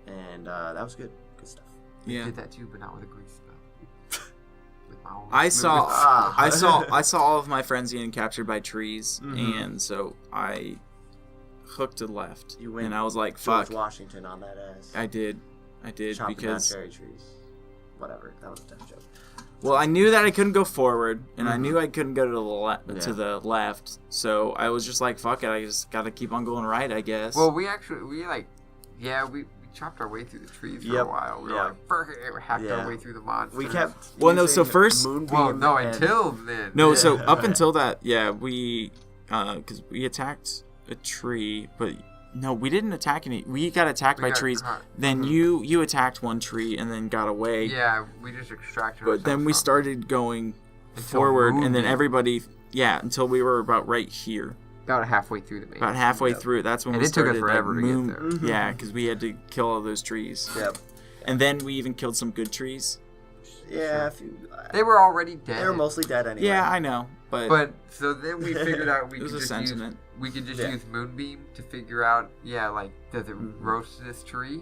And that was good. Good stuff. I Yeah. did that too, but not with a grease spell. With my own. I saw Ah. I saw all of my friends getting captured by trees, Mhm. and so I hooked to the left, You went and I was like, George "Fuck!" Washington on that ass. I did Chopping because down cherry trees. Whatever. That was a tough joke. Well, I knew that I couldn't go forward, and I knew I couldn't go to the left. So I was just like, "Fuck it! I just gotta keep on going right, I guess." Well, we chopped our way through the trees for a while. We were like, "Fuck it," we hacked our way through the monsters. We kept. Well, no, so using first- Moonbeam Well, no, and- until then. No, so up until that, we, because we attacked a tree, but no, we didn't attack any. We got attacked by got trees. caught. Then you attacked one tree and then got away. Yeah, we just extracted. But then ourselves we from started going Until forward, and then Moonbeam. everybody, until we were about right here, about halfway through the maze. about halfway through. That's when And we it took us started forever to get moon. there. Yeah, because we had to kill all those trees. Yep. And then we even killed some good trees. Yeah, They were already dead. they were mostly dead anyway. Yeah, I know, But so then we figured out we It was could a just sentiment. use Moonbeam to figure out. Yeah, like does it Mm-hmm. roast this tree?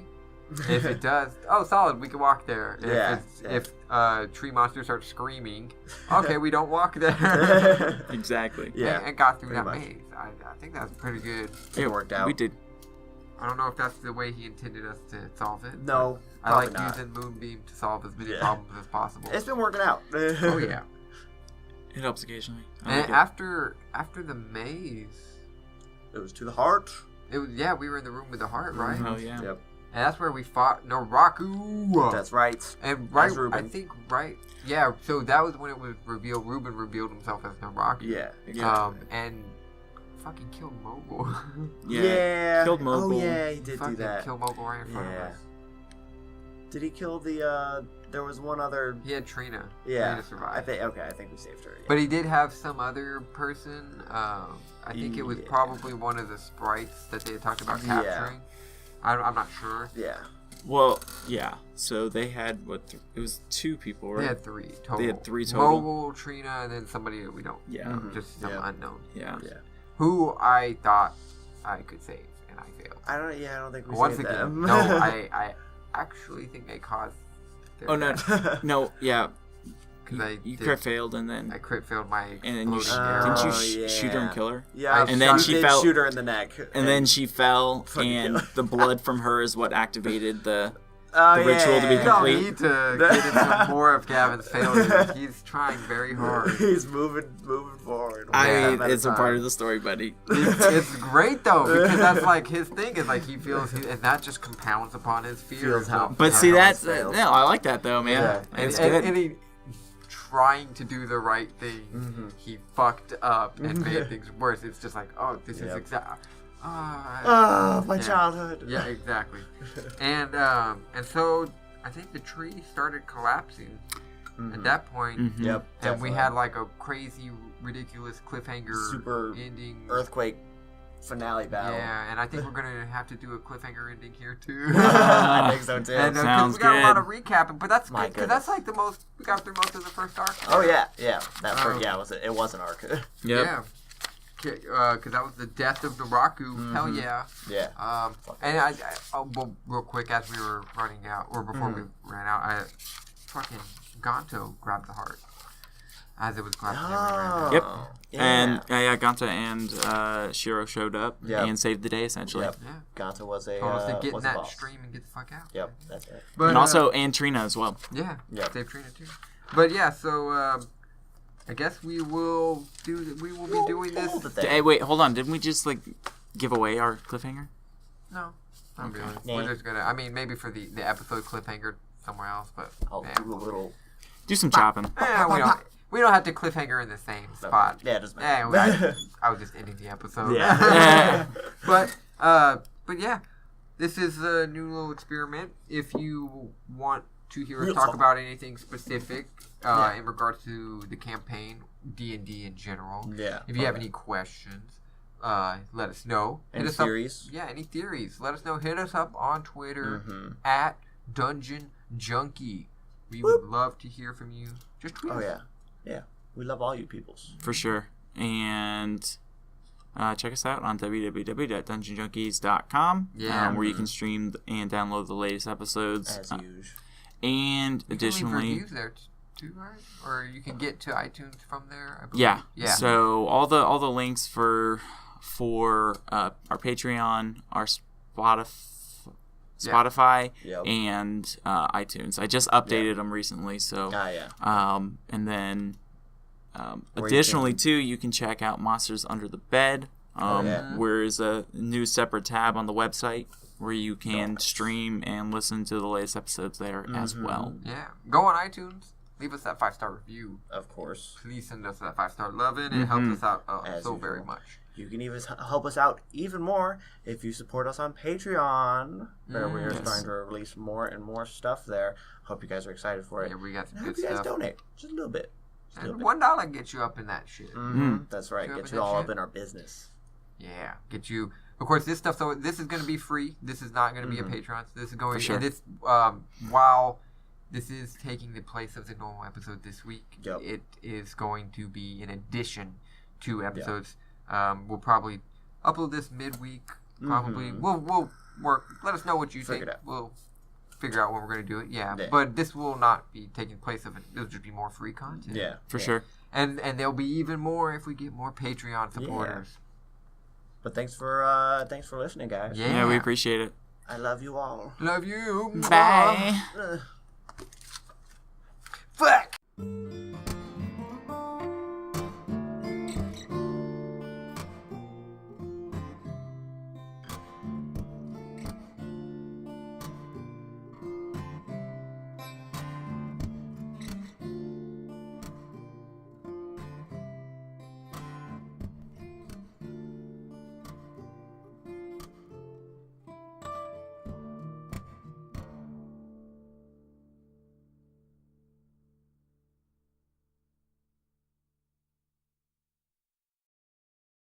If it does, solid. We can walk there. If tree monster starts screaming, okay, we don't walk there. Exactly. Yeah. and got through pretty that much. maze. I think that's pretty good. It worked out. We did. I don't know if that's the way he intended us to solve it. No, but I like probably not. using Moonbeam to solve as many Yeah. problems as possible. It's been working out. Oh yeah. It helps occasionally. I And like it. after the maze, It was to the heart. we were in the room with the heart, right? Oh yeah. Yep. And that's where we fought Naraku. That's right. And right, As Ruben. I think yeah. So that was when it was revealed. Ruben revealed himself as Naraku. Yeah. And fucking killed Mogul. Yeah. Killed Mogul. Oh yeah, he did fucking do that. killed Mogul right in front of Yeah. us. Did he kill the? There was one other. He had Trina. Yeah. Trina survived. I think we saved her. Yeah. But he did have some other person. I think it was Yeah. probably one of the sprites that they had talked about Yeah. capturing. I'm not sure. Yeah. Well, yeah. So they had it was 2 people, right? They had 3 total. They had 3 total. Mogul, Trina, and then somebody that we don't. Yeah. Mhm. Just some Yeah. unknown. Yeah. Yeah. Who I thought I could save, and I failed. I don't think we Once saved again, them. no, I actually think I caused. their Oh no, death, no, yeah. 'cause I You did- crit failed, and then I crit failed my and then you exploding didn't arrow. you Oh, shoot her and yeah. kill her? Yeah. And then you she did fell- shoot her in the neck. And then she fell, Fucking and kill her. the blood from her is what activated the. Oh, the ritual to be You don't complete. need to get into more of Gavin's failures. He's trying very hard. He's moving forward. I one mean, step at it's a time. part of the story, buddy. It's great though because that's like his thing is like he feels and that just compounds upon his fear. Feels how- But Yeah, see, it that's always fails. no, I like that though, man. Yeah. It's and, good. and he trying to do the right thing. Mm-hmm. He fucked up and made things worse. It's just like, oh, this is Yep. exact. Oh, my Yeah. childhood. Yeah, exactly. and so I think the tree started collapsing at that point, Mhm. Yep. and we definitely. had like a crazy, ridiculous cliffhanger Super ending. earthquake finale battle. Yeah, and I think we're gonna have to do a cliffhanger ending here too. I think so too. And 'cause Sounds we got a lot good. of recapping, but that's My good because that's goodness. like the most we got through most of the first arc. Oh yeah, yeah. That Um, it was an arc. Yep. Yeah, because that was the death of Naraku. Hell yeah. yeah. And well, real quick as we were running out, or before we ran out, fucking Gonto grabbed the heart as it was collapsing. and we ran out. Yep. Yeah. And Ganta and Shiro showed up Yep. and saved the day essentially. Yep. Yeah, Ganta was a told us to get in was a that boss. stream and get the fuck out. Yep, that's right. But, And also and Trina as well. yeah, Yep. save Trina too. But yeah, so I guess we will be doing this. Hold the thing. Hey, wait, hold on. Didn't we just like give away our cliffhanger? No, not really. Nah. We're just gonna. I mean, maybe for the episode cliffhanger somewhere else, but I'll yeah. do a little. Do some chopping. We don't have to cliffhanger in the same spot. Yeah, it doesn't Yeah, matter. I was just ending the episode. Yeah. but yeah, this is a new little experiment. If you want to hear us Real talk talk. about anything specific Yeah. in regards to the campaign, D&D in general, Yeah. if you have any questions, let us know. Any Hit us up- theories? Yeah, any theories. Let us know. Hit us up on Twitter Mhm. at Dungeon Junkie. We would love to hear from you. Just tweet Oh us. yeah, yeah. We love all you peoples. For sure. And check us out on www.dungeonjunkies.com, Yeah. where you can stream and download the latest episodes. As usual. And You can leave additionally, reviews there too, right? Or you can get to iTunes from there. I believe. yeah. Yeah. So all the links for our Patreon, our Spotify, Yep. and iTunes. I just updated them recently, so Yeah. and then Where you additionally can- too, you can check out Monsters Under the Bed. Yeah. Where is a new separate tab on the website where you can stream and listen to the latest episodes there as well. Yeah. Go on iTunes. Leave us that 5-star review. Of course. Please send us that 5-star loving. It helps us out As so usual. very much. You can even help us out even more if you support us on Patreon, where we are Yes. starting to release more and more stuff there. Hope you guys are excited for it. Yeah, we got some I good hope you guys stuff. donate just a little bit. Just a And little $1 gets you up in that shit. bit. Mm-hmm. That's right. Get you up Get in you that all shit. up in our business. Yeah, get you. Of course, this stuff. So this is going to be free. This is not going to be a Patreon. So this is going. For sure. And this, while this is taking the place of the normal episode this week, Yep. it is going to be in addition to episodes. We'll probably upload this midweek. Probably. We'll work. Let us know what you Figure think. it out. We'll figure out when we're going to do it. Yeah. Yeah. But this will not be taking place of it. It'll just be more free content. Yeah. For sure. And there'll be even more if we get more Patreon supporters. But thanks for listening, guys. Yeah. Yeah, we appreciate it. I love you all. Love you. Bye. Ugh.